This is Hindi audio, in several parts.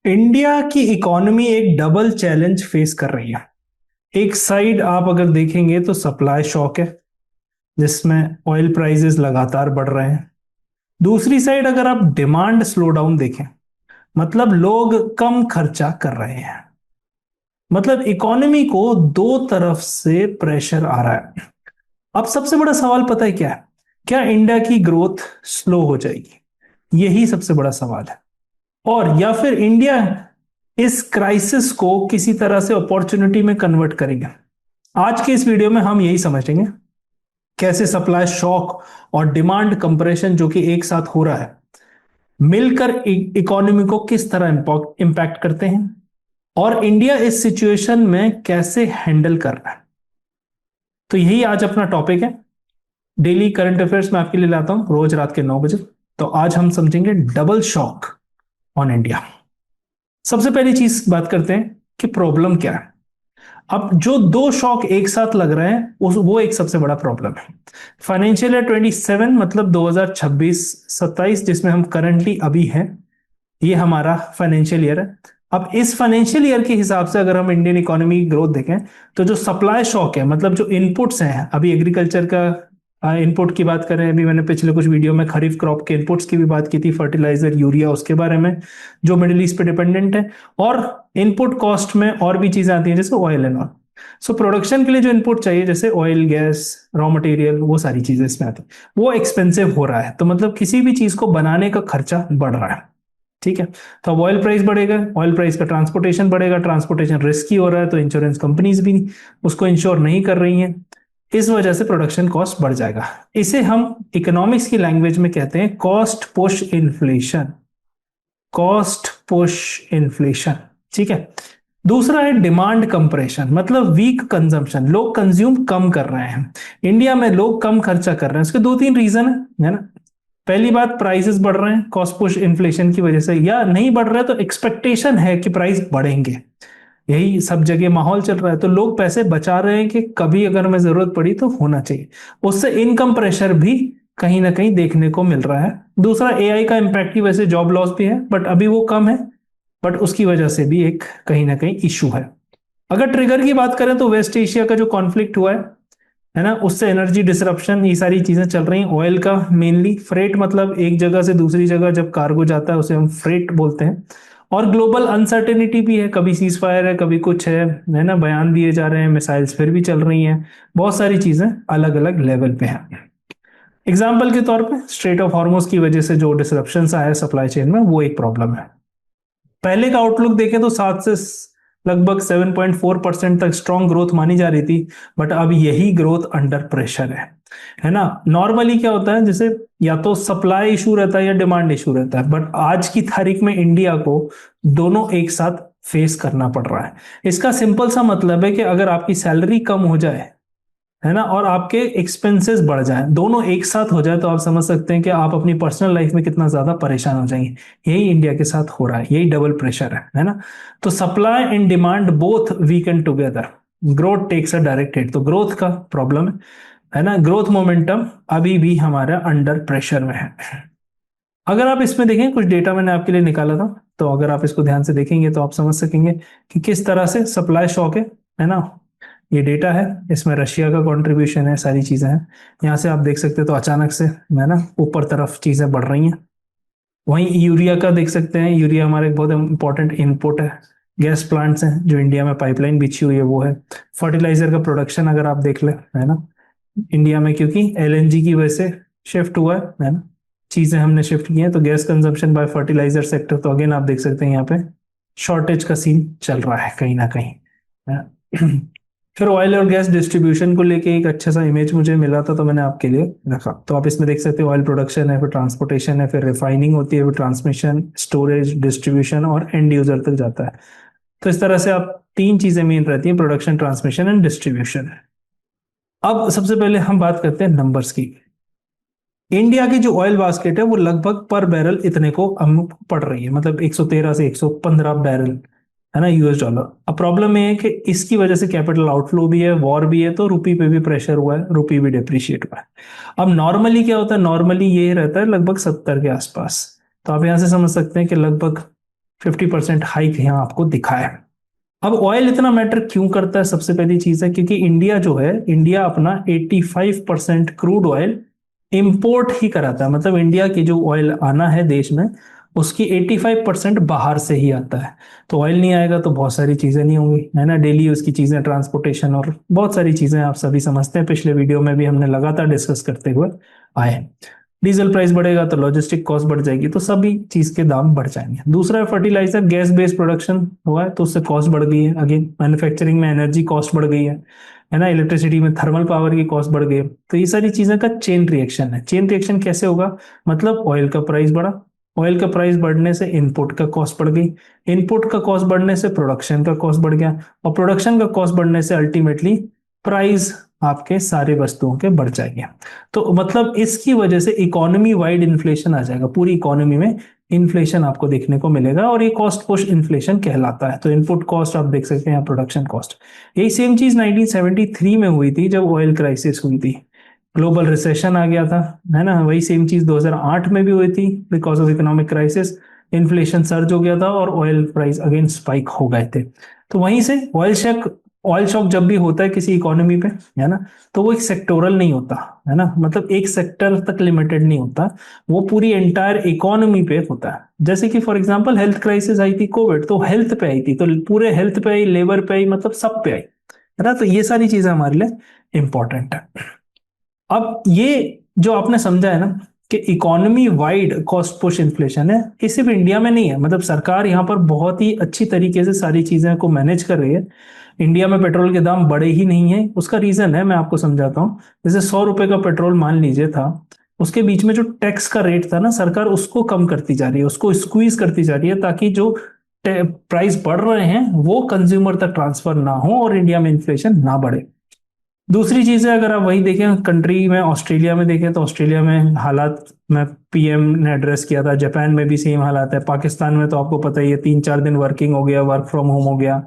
इंडिया की इकोनॉमी एक डबल चैलेंज फेस कर रही है। एक साइड आप अगर देखेंगे तो सप्लाई शॉक है, जिसमें ऑयल प्राइसेस लगातार बढ़ रहे हैं। दूसरी साइड अगर आप डिमांड स्लो डाउन देखें, मतलब लोग कम खर्चा कर रहे हैं। मतलब इकोनॉमी को दो तरफ से प्रेशर आ रहा है। अब सबसे बड़ा सवाल पता है क्या है? क्या इंडिया की ग्रोथ स्लो हो जाएगी? यही सबसे बड़ा सवाल है। और या फिर इंडिया इस क्राइसिस को किसी तरह से अपॉर्चुनिटी में कन्वर्ट करेंगे। आज के इस वीडियो में हम यही समझेंगे, कैसे सप्लाई शॉक और डिमांड कंप्रेशन जो कि एक साथ हो रहा है, मिलकर इकोनॉमी को किस तरह इंपैक्ट करते हैं और इंडिया इस सिचुएशन में कैसे हैंडल कर रहा है। तो यही आज अपना टॉपिक है। डेली करंट अफेयर्स में आपके लिए लाता हूं रोज रात के 9 बजे। तो आज हम समझेंगे डबल शॉक ऑन इंडिया। सबसे पहली चीज बात करते हैं कि प्रॉब्लम क्या है। अब जो दो शॉक एक साथ लग रहे हैं वो एक सबसे बड़ा प्रॉब्लम है। फाइनेंशियल ईयर 27 मतलब 2026-27 जिसमें हम करंटली अभी हैं, ये हमारा फाइनेंशियल ईयर है। अब इस फाइनेंशियल ईयर के हिसाब से अगर हम इंडियन इकोनॉमी की ग्रोथ देखें तो जो सप्लाई शॉक है, मतलब जो इनपुट्स हैं, अभी एग्रीकल्चर का इनपुट की बात करें, अभी मैंने पिछले कुछ वीडियो में खरीफ क्रॉप के इनपुट्स की भी बात की थी, फर्टिलाइजर यूरिया उसके बारे में, जो मिडिल ईस्ट पे डिपेंडेंट है। और इनपुट कॉस्ट में और भी चीजें आती हैं जैसे oil and all. So production के लिए जो इनपुट चाहिए जैसे ऑयल गैस रॉ मटेरियल, वो सारी चीजें इसमें आती हैं। वो एक्सपेंसिव हो रहा है, तो मतलब किसी भी चीज को बनाने का खर्चा बढ़ रहा है। ठीक है। तो अब ऑयल प्राइस बढ़ेगा, ऑयल प्राइस का ट्रांसपोर्टेशन बढ़ेगा, ट्रांसपोर्टेशन रिस्की हो रहा है तो इंश्योरेंस कंपनीज भी उसको इंश्योर नहीं कर रही हैं। इस वजह से प्रोडक्शन कॉस्ट बढ़ जाएगा। इसे हम इकोनॉमिक्स की लैंग्वेज में कहते हैं cost push inflation. Cost push inflation. ठीक है। दूसरा है डिमांड कंप्रेशन, मतलब वीक कंजम्पशन, लोग कंज्यूम कम कर रहे हैं। इंडिया में लोग कम खर्चा कर रहे हैं, इसके दो तीन रीजन है ना। पहली बात, प्राइसेस बढ़ रहे हैं कॉस्ट पुश इन्फ्लेशन की वजह से, या नहीं बढ़ रहे तो एक्सपेक्टेशन है कि प्राइस बढ़ेंगे। यही सब जगह माहौल चल रहा है, तो लोग पैसे बचा रहे हैं कि कभी अगर हमें जरूरत पड़ी तो होना चाहिए। उससे इनकम प्रेशर भी कहीं ना कहीं देखने को मिल रहा है। दूसरा, एआई का इम्पैक्ट की वजह से जॉब लॉस भी है, बट अभी वो कम है, बट उसकी वजह से भी एक कहीं ना कहीं इशू है। अगर ट्रिगर की बात करें तो वेस्ट एशिया का जो कॉन्फ्लिक्ट हुआ है ना, उससे एनर्जी डिसरप्शन, ये सारी चीजें चल रही हैं। ऑयल का मेनली फ्रेट, मतलब एक जगह से दूसरी जगह जब कार्गो जाता है उसे हम फ्रेट बोलते हैं। और ग्लोबल अनसर्टेनिटी भी है, कभी सीज फायर है, कभी कुछ है ना, बयान दिए जा रहे हैं, मिसाइल्स फिर भी चल रही हैं। बहुत सारी चीजें अलग अलग लेवल पे हैं। एग्जाम्पल के तौर पे स्ट्रेट ऑफ हॉर्मुज की वजह से जो डिसरप्शन आया सप्लाई चेन में, वो एक प्रॉब्लम है। पहले का आउटलुक देखें तो 7 से लगभग 7.4% तक स्ट्रॉन्ग ग्रोथ मानी जा रही थी, बट अब यही ग्रोथ अंडर प्रेशर है ना। नॉर्मली क्या होता है, जैसे या तो सप्लाई इशू रहता है या डिमांड इशू रहता है, बट आज की तारीख में इंडिया को दोनों एक साथ फेस करना पड़ रहा है। इसका सिंपल सा मतलब है कि अगर आपकी सैलरी कम हो जाए, है ना, और आपके एक्सपेंसेस बढ़ जाए, दोनों एक साथ हो जाए, तो आप समझ सकते हैं कि आप अपनी पर्सनल लाइफ में कितना ज्यादा परेशान हो जाएंगे। यही इंडिया के साथ हो रहा है, यही डबल प्रेशर है ना। तो supply and demand both weaken together, growth takes a direct hit. तो ग्रोथ का प्रॉब्लम है ना, ग्रोथ मोमेंटम अभी भी हमारा अंडर प्रेशर में है। अगर आप इसमें देखें, कुछ डेटा मैंने आपके लिए निकाला था, तो अगर आप इसको ध्यान से देखेंगे तो आप समझ सकेंगे कि किस तरह से सप्लाई शॉक है ना। ये डेटा है, इसमें रशिया का कंट्रीब्यूशन है, सारी चीजें हैं। यहाँ से आप देख सकते हैं, तो अचानक से है ना ऊपर तरफ चीजें बढ़ रही हैं। वहीं यूरिया का देख सकते हैं, यूरिया हमारे एक बहुत इंपॉर्टेंट इनपुट है। गैस प्लांट्स हैं जो इंडिया में पाइपलाइन बिछी हुई है, वो है। फर्टिलाइजर का प्रोडक्शन अगर आप देख लें, है ना, इंडिया में क्योंकि एलएनजी की वजह से शिफ्ट हुआ है ना, चीजें हमने शिफ्ट की हैं, तो gas consumption by fertiliser sector, तो अगेन आप देख सकते हैं यहाँ पे शॉर्टेज का सीन चल रहा है कहीं ना कहीं, है ना? फिर ऑयल और गैस डिस्ट्रीब्यूशन को लेके एक अच्छा सा इमेज मुझे मिला था, तो मैंने आपके लिए रखा। तो आप इसमें देख सकते हो, ऑयल प्रोडक्शन है, फिर ट्रांसपोर्टेशन है, फिर रिफाइनिंग होती है, फिर ट्रांसमिशन, स्टोरेज, डिस्ट्रीब्यूशन और एंड यूजर तक जाता है। तो इस तरह से आप तीन चीजें मेन रहती हैं, प्रोडक्शन, ट्रांसमिशन एंड डिस्ट्रीब्यूशन। अब सबसे पहले हम बात करते हैं नंबर्स की। इंडिया की जो ऑयल बास्केट है वो लगभग पर बैरल इतने को पड़ रही है, मतलब 113 से 115 बैरल, है ना, यूएस डॉलर। अब प्रॉब्लम ये है कि इसकी वजह से कैपिटल आउटफ्लो भी है, वॉर भी है, तो रुपी पे भी प्रेशर हुआ है, रुपी भी डिप्रिशिएट हुआ है। अब नॉर्मली क्या होता है, नॉर्मली ये रहता है लगभग 70 के आसपास। तो आप यहां से समझ सकते हैं कि लगभग 50% हाइक यहाँ आपको दिखा है। अब ऑयल इतना मैटर क्यों करता है? सबसे पहली चीज है क्योंकि इंडिया जो है, इंडिया अपना 85% क्रूड ऑयल इंपोर्ट ही कराता है। मतलब इंडिया की जो ऑयल आना है देश में, उसकी 85% बाहर से ही आता है। तो ऑयल नहीं आएगा तो बहुत सारी चीजें नहीं होंगी, है ना। डेली यूज की चीजें, ट्रांसपोर्टेशन और बहुत सारी चीजें आप सभी समझते हैं, पिछले वीडियो में भी हमने लगातार डिस्कस करते हुए आए। डीजल प्राइस बढ़ेगा तो लॉजिस्टिक कॉस्ट बढ़ जाएगी, तो सभी चीज के दाम बढ़ जाएंगे। दूसरा, फर्टिलाइजर गैस बेस्ड प्रोडक्शन हुआ है तो उससे कॉस्ट बढ़ गई है। अगेन मैन्युफैक्चरिंग में एनर्जी कॉस्ट बढ़ गई है ना। इलेक्ट्रिसिटी में थर्मल पावर की कॉस्ट बढ़ गई है। तो ये सारी चीजें का चेन रिएक्शन है। चेन रिएक्शन कैसे होगा? मतलब ऑयल का प्राइस बढ़ा, ऑयल का प्राइस बढ़ने से इनपुट का कॉस्ट बढ़ गई, इनपुट का कॉस्ट बढ़ने से प्रोडक्शन का कॉस्ट बढ़ गया, और प्रोडक्शन का कॉस्ट बढ़ने से अल्टीमेटली प्राइस आपके सारे वस्तुओं के बढ़ जाएंगे। तो मतलब इसकी वजह से इकोनॉमी वाइड इन्फ्लेशन आ जाएगा, पूरी इकोनॉमी में इन्फ्लेशन आपको देखने को मिलेगा, और ये कॉस्ट पुश इन्फ्लेशन कहलाता है। तो इनपुट कॉस्ट आप देख सकते हैं यहाँ, प्रोडक्शन कॉस्ट। यही सेम चीज 1973 में हुई थी जब ऑयल क्राइसिस हुई थी, ग्लोबल रिसेशन आ गया था, है ना। वही सेम चीज 2008 में भी हुई थी, because of economic crisis inflation surge हो गया था और ऑयल प्राइस अगेन स्पाइक हो गए थे। तो वहीं से ऑयल शॉक जब भी होता है किसी इकोनॉमी पे, है ना, तो वो एक सेक्टोरल नहीं होता, है ना। मतलब एक सेक्टर तक लिमिटेड नहीं होता, वो पूरी एंटायर इकोनॉमी पे होता है। जैसे कि फॉर एग्जांपल हेल्थ क्राइसिस आई थी, कोविड, तो हेल्थ पे आई थी, तो पूरे हेल्थ पे आई, लेबर पे आई, मतलब सब पे आई, है ना। तो ये सारी चीजें हमारे लिए इंपॉर्टेंट है। अब ये जो आपने समझा है ना कि economy wide cost push inflation है, ये सिर्फ इंडिया में नहीं है। मतलब सरकार यहाँ पर बहुत ही अच्छी तरीके से सारी चीजें को मैनेज कर रही है। इंडिया में पेट्रोल के दाम बढ़े ही नहीं है, उसका रीजन है, मैं आपको समझाता हूँ। जैसे 100 रुपए का पेट्रोल मान लीजिए था, उसके बीच में जो टैक्स का रेट था ना, सरकार उसको कम करती जा रही है, उसको स्क्वीज करती जा रही है, ताकि जो प्राइस बढ़ रहे हैं वो कंज्यूमर तक ट्रांसफर ना हो और इंडिया में इन्फ्लेशन ना बढ़े। दूसरी चीज है, अगर आप वही देखें कंट्री में, ऑस्ट्रेलिया में देखें, तो ऑस्ट्रेलिया में हालात में पीएम ने एड्रेस किया था। जापान में भी सेम हालात है। पाकिस्तान में तो आपको पता ही है, 3-4 दिन वर्किंग हो गया, वर्क फ्रॉम होम हो गया।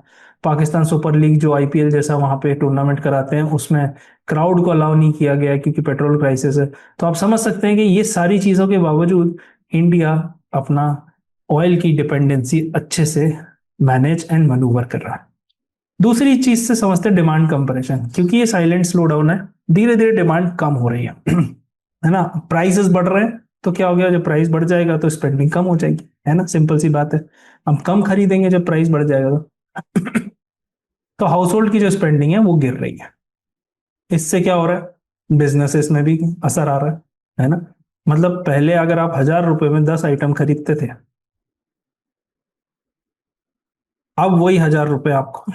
पाकिस्तान सुपर लीग जो आईपीएल जैसा वहां पे टूर्नामेंट कराते हैं, उसमें क्राउड को अलाउ नहीं किया गया क्योंकि पेट्रोल क्राइसिस है। तो आप समझ सकते हैं कि ये सारी चीजों के बावजूद इंडिया अपना ऑयल की डिपेंडेंसी अच्छे से मैनेज एंड मनूवर कर रहा है। दूसरी चीज से समझते हैं डिमांड कंप्रेशन, क्योंकि ये साइलेंट स्लो डाउन है, धीरे धीरे डिमांड कम हो रही है है ना। प्राइसेस बढ़ रहे हैं तो क्या हो गया, जब प्राइस बढ़ जाएगा तो स्पेंडिंग कम हो जाएगी, है ना। सिंपल सी बात है, हम कम खरीदेंगे जब प्राइस बढ़ जाएगा तो तो हाउस होल्ड की जो स्पेंडिंग है वो गिर रही है। इससे क्या हो रहा है, बिजनेसेस में भी असर आ रहा है ना। मतलब पहले अगर आप 1000 रुपए में 10 आइटम खरीदते थे, अब वही 1000 रुपए आपको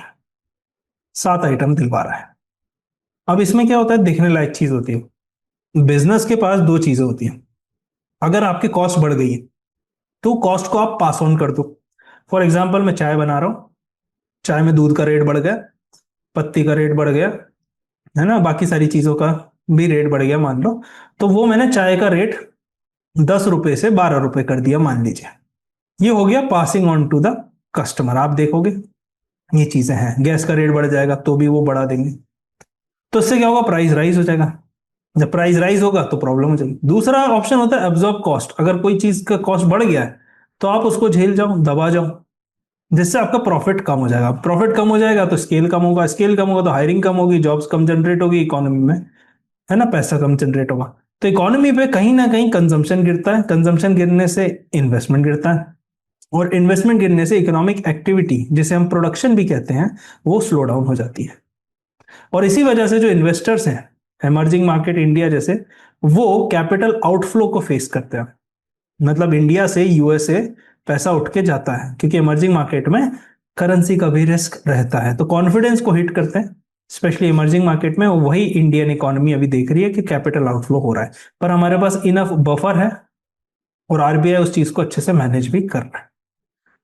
7 आइटम दिलवा रहा है। अब इसमें क्या होता है, देखने लायक चीज होती है। बिजनेस के पास दो चीजें होती हैं। अगर आपकी कॉस्ट बढ़ गई है तो कॉस्ट को आप पास ऑन कर दो। फॉर एग्जाम्पल, मैं चाय बना रहा हूं, चाय में दूध का रेट बढ़ गया, पत्ती का रेट बढ़ गया, है ना, बाकी सारी चीजों का भी रेट बढ़ गया मान लो। तो वो मैंने चाय का रेट 10 रुपए से 12 रुपए कर दिया मान लीजिए। ये हो गया passing on to the customer. आप देखोगे ये चीजें हैं, गैस का रेट बढ़ जाएगा तो भी वो बढ़ा देंगे, तो इससे क्या होगा, प्राइस राइज हो जाएगा। जब प्राइस राइज होगा तो प्रॉब्लम हो जाएगी। दूसरा ऑप्शन होता है एब्जॉर्ब कॉस्ट। अगर कोई चीज का कॉस्ट बढ़ गया है तो आप उसको झेल जाओ, दबा जाओ, जिससे आपका प्रॉफिट कम हो जाएगा। प्रॉफिट कम हो जाएगा तो स्केल कम होगा, स्केल कम होगा तो हायरिंग कम होगी, जॉब्स कम जनरेट होगी इकोनॉमी में, है ना, पैसा कम जनरेट होगा। तो इकोनॉमी पे कहीं ना कहीं कंजम्पशन गिरता है, कंजम्पशन गिरने से इन्वेस्टमेंट गिरता है, और इन्वेस्टमेंट गिरने से इकोनॉमिक एक्टिविटी, जिसे हम प्रोडक्शन भी कहते हैं, वो स्लो डाउन हो जाती है। और इसी वजह से जो इन्वेस्टर्स हैं इमर्जिंग मार्केट इंडिया जैसे, वो कैपिटल आउटफ्लो को फेस करते हैं। मतलब इंडिया से यूएसए पैसा उठ के जाता है, क्योंकि इमर्जिंग मार्केट में करेंसी का भी रिस्क रहता है, तो कॉन्फिडेंस को हिट करते हैं स्पेशली इमर्जिंग मार्केट में। वही इंडियन इकोनॉमी अभी देख रही है कि कैपिटल आउटफ्लो हो रहा है, पर हमारे पास इनफ बफर है और आरबीआई उस चीज को अच्छे से मैनेज भी कर रहा है।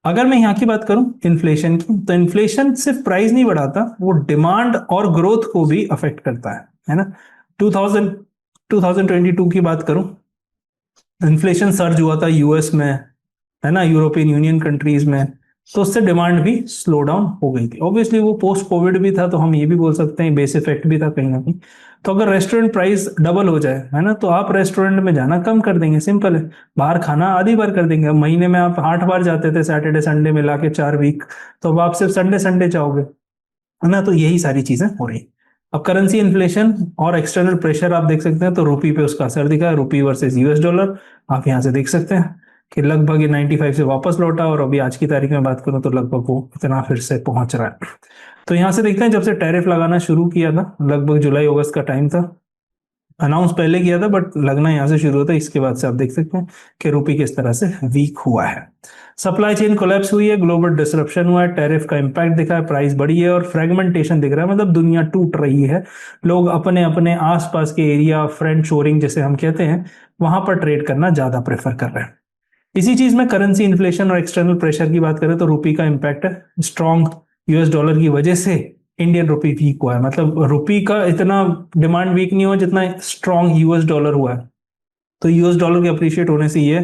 अगर मैं यहाँ की बात करूं इन्फ्लेशन की, तो इन्फ्लेशन सिर्फ प्राइस नहीं बढ़ाता, वो डिमांड और ग्रोथ को भी अफेक्ट करता है ना। 2022 की बात करूं, इन्फ्लेशन सर्ज हुआ था यूएस में, है ना, यूरोपियन यूनियन कंट्रीज में, तो उससे डिमांड भी स्लो डाउन हो गई थी। ऑब्वियसली वो पोस्ट कोविड भी था, तो हम ये भी बोल सकते हैं बेस इफेक्ट भी था कहीं ना कहीं। तो अगर रेस्टोरेंट प्राइस डबल हो जाए, है ना, तो आप रेस्टोरेंट में जाना कम कर देंगे, सिंपल है। बाहर खाना आधी बार कर देंगे। अब महीने में आप 8 बार जाते थे, सैटरडे संडे मिला के 4 वीक, तो अब आप सिर्फ संडे संडे जाओगे, है ना। तो यही सारी चीजें हो रही। अब करेंसी इन्फ्लेशन और एक्सटर्नल प्रेशर आप देख सकते हैं, तो रुपी पे उसका असर दिखा है, रुपी वर्सेस यूएस डॉलर। आप यहाँ से देख सकते हैं कि लगभग ये 95 से वापस लौटा, और अभी आज की तारीख में बात करूं तो लगभग वो इतना फिर से पहुंच रहा है। तो यहाँ से देखते हैं, जब से टैरिफ लगाना शुरू किया था, लगभग जुलाई अगस्त का टाइम था, अनाउंस पहले किया था बट लगना यहाँ से शुरू होता है। इसके बाद से आप देख सकते हैं कि रुपी किस तरह से वीक हुआ है। सप्लाई चेन कोलैप्स हुई है, ग्लोबल डिसरप्शन हुआ है, टैरिफ का इंपैक्ट दिखा है, प्राइस बढ़ी है, और फ्रेगमेंटेशन दिख रहा है, मतलब दुनिया टूट रही है। लोग अपने अपने आसपास के एरिया, फ्रेंड शोरिंग जैसे हम कहते हैं, वहां पर ट्रेड करना ज्यादा प्रेफर कर रहे हैं। इसी चीज में करेंसी इन्फ्लेशन और एक्सटर्नल प्रेशर की बात करें तो रुपी का इंपैक्ट है। स्ट्रॉन्ग यूएस डॉलर की वजह से इंडियन रुपी वीक हुआ है, मतलब रुपी का इतना डिमांड वीक नहीं हुआ जितना स्ट्रॉन्ग यूएस डॉलर हुआ है। तो यूएस डॉलर के अप्रिशिएट होने से ये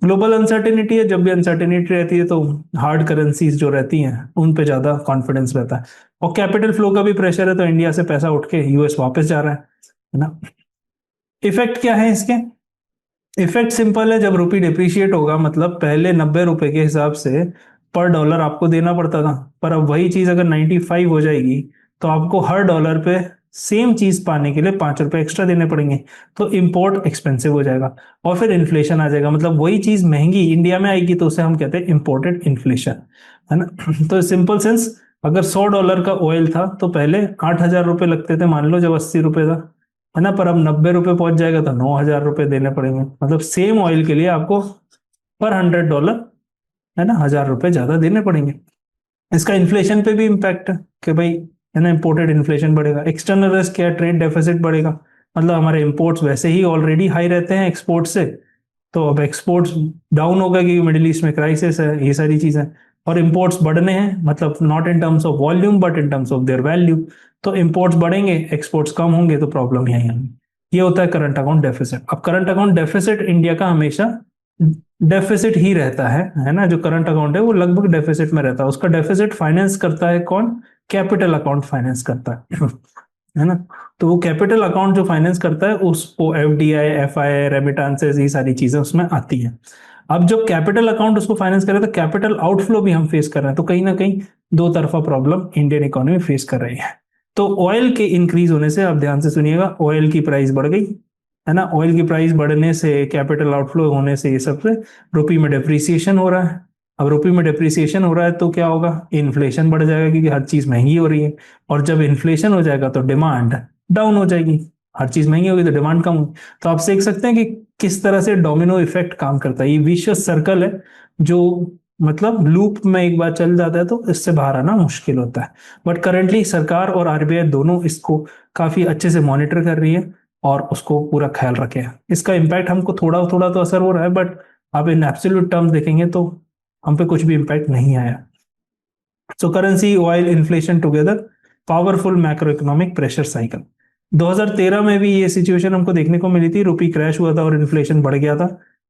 ग्लोबल अनसर्टेनिटी है, जब भी अनसर्टेनिटी रहती है तो हार्ड करेंसीज जो रहती हैं उन पे ज्यादा कॉन्फिडेंस रहता है। और कैपिटल फ्लो का भी प्रेशर है, तो इंडिया से पैसा उठ के यूएस वापस जा रहा है ना। इफेक्ट क्या है इसके? इफेक्ट सिंपल है, जब रुपी डिप्रिशिएट होगा, मतलब पहले 90 रुपए के हिसाब से पर डॉलर आपको देना पड़ता था, पर अब वही चीज अगर 95 हो जाएगी, तो आपको हर डॉलर पे सेम चीज पाने के लिए 5 रुपए एक्स्ट्रा देने पड़ेंगे। तो इम्पोर्ट एक्सपेंसिव हो जाएगा, और फिर इन्फ्लेशन आ जाएगा, मतलब वही चीज महंगी इंडिया में आएगी, तो उसे हम कहते हैं इम्पोर्टेड इन्फ्लेशन, है ना। तो सिंपल सेंस, अगर $100 का ऑयल था तो पहले 8,000 रुपए लगते थे, मान लो, जब 80 रुपए था, है ना, पर अब 90 रुपए पहुंच जाएगा तो 9,000 रुपए देने पड़ेंगे। मतलब सेम ऑयल के लिए आपको पर $100, है ना, 1,000 रुपए ज्यादा देने पड़ेंगे। इसका इन्फ्लेशन पे भी इम्पैक्ट है कि भाई, है ना, इंपोर्टेड इन्फ्लेशन बढ़ेगा। एक्सटर्नल रिस्क क्या है? ट्रेड डेफिसिट बढ़ेगा, मतलब हमारे इंपोर्ट्स वैसे ही ऑलरेडी हाई रहते हैं एक्सपोर्ट से, तो अब एक्सपोर्ट्स डाउन होगा क्योंकि मिडिल ईस्ट में क्राइसिस है, ये सारी चीजें। और इंपोर्ट्स बढ़ने हैं, मतलब not in terms of volume but in terms of their value. तो इंपोर्ट्स बढ़ेंगे, एक्सपोर्ट्स कम होंगे, तो प्रॉब्लम यही है। ये होता है करंट अकाउंट डेफिसिट। अब करंट अकाउंट डेफिसिट इंडिया का हमेशा डेफिसिट ही रहता है ना। जो करंट अकाउंट है वो लगभग डेफिसिट में रहता है। उसका डेफिसिट फाइनेंस करता है कौन? कैपिटल अकाउंट फाइनेंस करता है है ना। तो वो कैपिटल अकाउंट जो फाइनेंस करता है उसको एफडीआई, एफआई, रेमिटेंसेस, ये सारी चीजें उसमें आती हैं। अब जो कैपिटल अकाउंट उसको फाइनेंस कर रहा है, तो कैपिटल आउटफ्लो भी हम फेस कर रहे हैं, तो कहीं ना कहीं दो तरफा प्रॉब्लम इंडियन इकोनॉमी फेस कर रही है। तो ऑयल के इंक्रीज होने से, आप ध्यान से सुनिएगा, ऑयल की प्राइस बढ़ गई, है ना। ऑयल की प्राइस बढ़ने से, कैपिटल आउटफ्लो होने से, ये सबसे रुपी में डेप्रिसिएशन हो रहा है। अब रुपी में डेप्रिसिएशन हो रहा है तो क्या होगा? इन्फ्लेशन बढ़ जाएगा, क्योंकि हर चीज महंगी हो रही है। और जब इन्फ्लेशन हो जाएगा तो डिमांड डाउन हो जाएगी, हर चीज महंगी होगी तो डिमांड कम होगी। तो आप देख सकते हैं कि किस तरह से डोमिनो इफेक्ट काम करता है। ये विशियस सर्कल है, जो मतलब लूप में एक बार चल जाता है तो इससे बाहर आना मुश्किल होता है। बट करेंटली सरकार और आरबीआई दोनों इसको काफी अच्छे से मॉनिटर कर रही है और उसको पूरा ख्याल रखे हैं। इसका इम्पैक्ट हमको थोड़ा थोड़ा तो असर हो रहा है, बट आप इन एब्सोल्यूट टर्म्स देखेंगे तो हम पे कुछ भी इम्पैक्ट नहीं आया। सो currency, oil, inflation together, powerful macro economic pressure cycle. 2013 में भी ये सिचुएशन हमको देखने को मिली थी, रुपी क्रैश हुआ था और इन्फ्लेशन बढ़ गया था,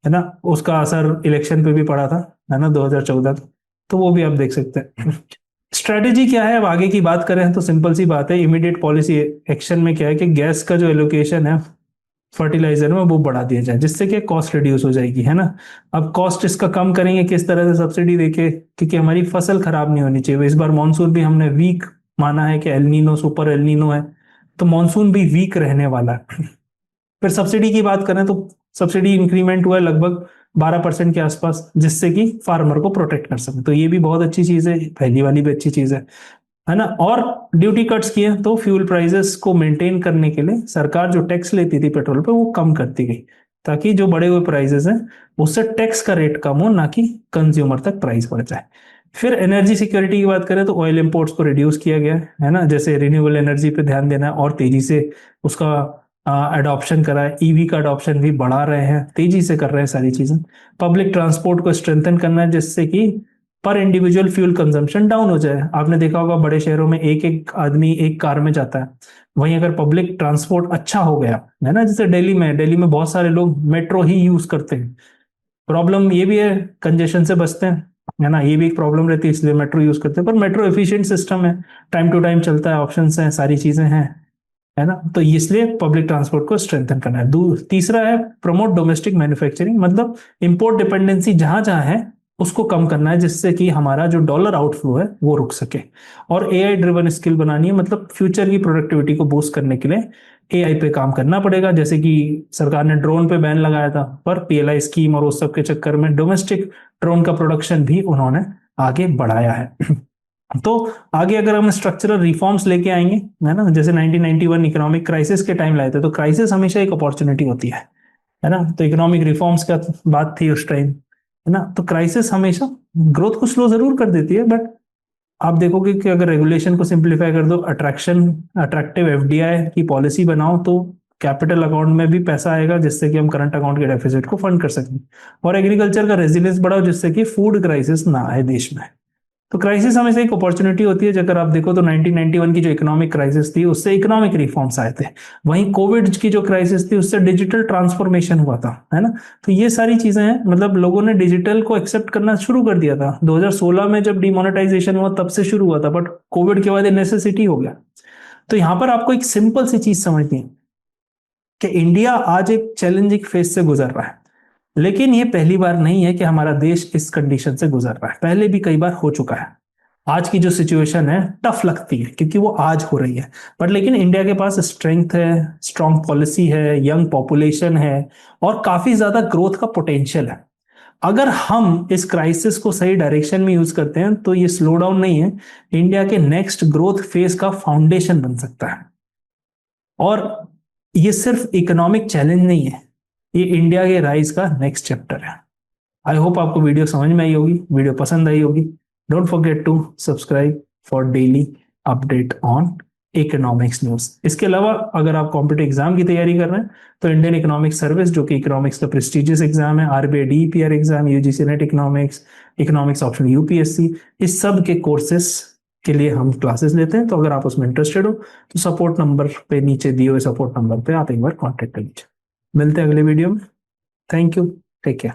है ना। उसका असर इलेक्शन पे भी पड़ा था, है ना, 2014 का। तो वो भी आप देख सकते हैं। स्ट्रेटेजी क्या है? अब आगे की बात करें तो सिंपल सी बात है, इमीडिएट पॉलिसी एक्शन में क्या है कि गैस का जो एलोकेशन है फर्टिलाइजर में वो बढ़ा दिया जाए, जिससे कि कॉस्ट रिड्यूस हो जाएगी, है ना। अब कॉस्ट इसका कम करेंगे किस तरह से? सब्सिडी देके, क्योंकि हमारी फसल खराब नहीं होनी चाहिए। इस बार मानसून भी हमने वीक माना है कि एलनीनो, सुपर एलनीनो है, तो मानसून भी वीक रहने वाला है। फिर सब्सिडी की बात करें तो सब्सिडी इंक्रीमेंट हुआ है लगभग 12% के आसपास, जिससे कि फार्मर को प्रोटेक्ट कर सके, तो ये भी बहुत अच्छी चीज है, पहली वाली भी अच्छी चीज है ना। और ड्यूटी कट्स किए तो फ्यूल प्राइसेस को मेंटेन करने के लिए सरकार जो टैक्स लेती थी पेट्रोल पे वो कम करती गई, ताकि जो बढ़े हुए प्राइसेस हैं उससे टैक्स का रेट कम हो, ना कि कंज्यूमर तक प्राइस बढ़ जाए। फिर एनर्जी सिक्योरिटी की बात करें तो ऑयल इंपोर्ट्स को रिड्यूस किया गया है ना, जैसे रिन्यूएबल एनर्जी पे ध्यान देना है और तेजी से उसका अडॉप्शन करा है। ईवी का अडॉप्शन भी बढ़ा रहे हैं, तेजी से कर रहे हैं सारी चीजें। पब्लिक ट्रांसपोर्ट को स्ट्रेंथन करना है, जिससे कि पर इंडिविजुअल फ्यूल कंजम्पशन डाउन हो जाए। आपने देखा होगा बड़े शहरों में एक एक आदमी एक कार में जाता है, वहीं अगर पब्लिक ट्रांसपोर्ट अच्छा हो गया, है ना, जैसे दिल्ली में बहुत सारे लोग मेट्रो ही यूज करते हैं। प्रॉब्लम ये भी है, कंजेशन से बचते हैं, है ना, ये भी एक प्रॉब्लम रहती है, इसलिए मेट्रो यूज करते हैं। पर मेट्रो एफिशिएंट सिस्टम है, टाइम टू टाइम चलता है, ऑप्शंस हैं, सारी चीजें हैं, है ना। तो इसलिए पब्लिक ट्रांसपोर्ट को स्ट्रेंथन करना है। तीसरा है प्रमोट डोमेस्टिक मैन्युफैक्चरिंग, मतलब इंपोर्ट डिपेंडेंसी जहां जहां है उसको कम करना है, जिससे कि हमारा जो डॉलर आउटफ्लो है वो रुक सके। और एआई ड्रिवन स्किल बनानी है, मतलब फ्यूचर की प्रोडक्टिविटी को बूस्ट करने के लिए एआई पे काम करना पड़ेगा। जैसे कि सरकार ने ड्रोन पे बैन लगाया था, पर पीएलआई स्कीम और उस सब के चक्कर में डोमेस्टिक ड्रोन का प्रोडक्शन भी उन्होंने आगे बढ़ाया है। तो आगे अगर हम स्ट्रक्चरल रिफॉर्म्स लेके आएंगे, है ना, जैसे 1991 इकोनॉमिक क्राइसिस के टाइम लाए थे, तो क्राइसिस हमेशा एक अपॉर्चुनिटी होती है ना। तो इकोनॉमिक रिफॉर्म्स का बात थी उस टाइम, है ना। तो क्राइसिस हमेशा ग्रोथ को स्लो जरूर कर देती है, बट आप देखोगे कि अगर रेगुलेशन को सिंप्लीफाई कर दो, अट्रैक्टिव एफडीआई की पॉलिसी बनाओ, तो कैपिटल अकाउंट में भी पैसा आएगा, जिससे कि हम करंट अकाउंट के डेफिसिट को फंड कर सकें। और एग्रीकल्चर का रेजिलियंस बढ़ाओ, जिससे कि फूड क्राइसिस ना आए देश में। तो क्राइसिस हमेशा एक अपॉर्चुनिटी होती है। अगर आप देखो तो 1991 की जो इकोनॉमिक क्राइसिस थी, उससे इकोनॉमिक रिफॉर्म्स आए थे। वहीं कोविड की जो क्राइसिस थी, उससे डिजिटल ट्रांसफॉर्मेशन हुआ था, है ना। तो ये सारी चीजें हैं, मतलब लोगों ने डिजिटल को एक्सेप्ट करना शुरू कर दिया था 2016 में, जब डिमोनेटाइजेशन हुआ तब से शुरू हुआ था, बट कोविड के बाद नेसेसिटी हो गया। तो यहां पर आपको एक सिंपल सी चीज समझनी है कि इंडिया आज एक चैलेंजिंग फेज से गुजर रहा है, लेकिन ये पहली बार नहीं है कि हमारा देश इस कंडीशन से गुजर रहा है, पहले भी कई बार हो चुका है। आज की जो सिचुएशन है टफ लगती है, क्योंकि वो आज हो रही है, बट लेकिन इंडिया के पास स्ट्रेंथ है, स्ट्रॉन्ग पॉलिसी है, यंग पॉपुलेशन है, और काफी ज्यादा ग्रोथ का पोटेंशियल है। अगर हम इस क्राइसिस को सही डायरेक्शन में यूज करते हैं, तो ये स्लो डाउन नहीं है, इंडिया के नेक्स्ट ग्रोथ फेज का फाउंडेशन बन सकता है। और ये सिर्फ इकोनॉमिक चैलेंज नहीं है, ये इंडिया के राइज का नेक्स्ट चैप्टर है। आई होप आपको वीडियो समझ में आई होगी, वीडियो पसंद आई होगी। Don't forget to subscribe for daily update on economics news. इसके अलावा अगर आप कॉम्पिटिटिव एग्जाम की तैयारी कर रहे हैं, तो इंडियन इकोनॉमिक सर्विस, जो कि इकोनॉमिक्स का प्रेस्टिजियस एग्जाम है, RBI DPR exam, UGC net economics, economics option UPSC, इस सब के कोर्सेस के लिए हम क्लासेस लेते हैं। तो अगर आप उसमें इंटरेस्टेड हो, तो सपोर्ट नंबर पे, नीचे दिए हुए सपोर्ट नंबर पे आप एक बार कॉन्टेक्ट कर लीजिए। मिलते हैं अगले वीडियो में। Thank you, take care.